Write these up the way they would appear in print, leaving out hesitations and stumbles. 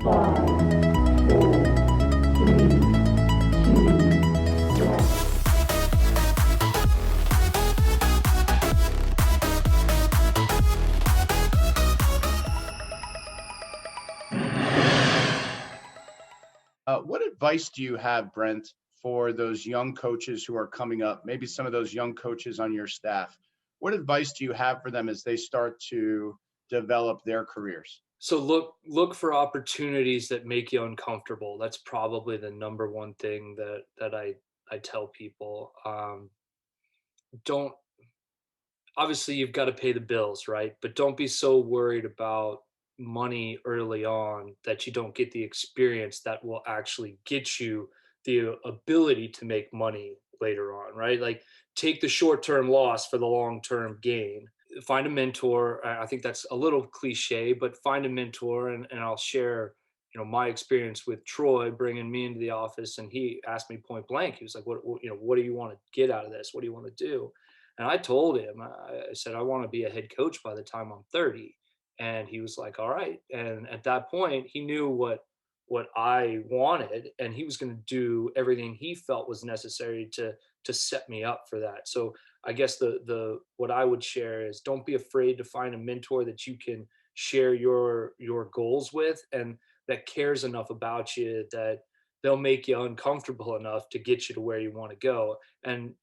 Five, four, three, two, one. What advice do you have, Brent, for those young coaches who are coming up? Maybe some of those young coaches on your staff. What advice do you have for them as they start to develop their careers? So look for opportunities that make you uncomfortable. That's probably the number one thing that I tell people. Don't Obviously you've got to pay the bills, right? But don't be so worried about money early on that you don't get the experience that will actually get you the ability to make money later on, right? Like take the short-term loss for the long-term gain. Find a mentor. I think that's a little cliche, but find a mentor, and I'll share, my experience with Troy bringing me into the office, and he asked me point blank. He was like, what do you want to get out of this? What do you want to do? And I told him, I said, I want to be a head coach by the time I'm 30. And he was like, all right. And at that point, he knew what I wanted, and he was going to do everything he felt was necessary to set me up for that. So I guess the what I would share is don't be afraid to find a mentor that you can share your goals with, and that cares enough about you that they'll make you uncomfortable enough to get you to where you want to go. And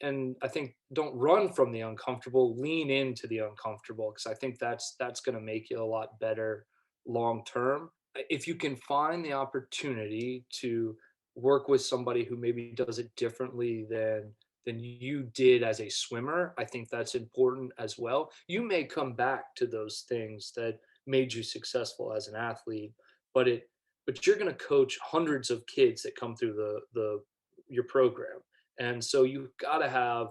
I think don't run from the uncomfortable, lean into the uncomfortable, because I think that's going to make you a lot better long term. If you can find the opportunity to work with somebody who maybe does it differently than you did as a swimmer, I think that's important as well. You may come back to those things that made you successful as an athlete, but you're going to coach hundreds of kids that come through the your program. And so you've got to have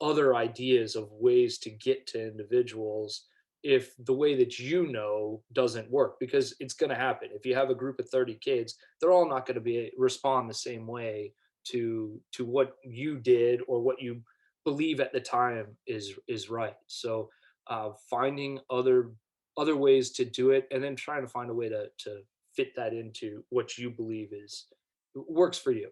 other ideas of ways to get to individuals if the way that doesn't work, because it's going to happen. If you have a group of 30 kids, they're all not going to be respond the same way to what you did or what you believe at the time is right. So finding other ways to do it, and then trying to find a way to fit that into what you believe is works for you.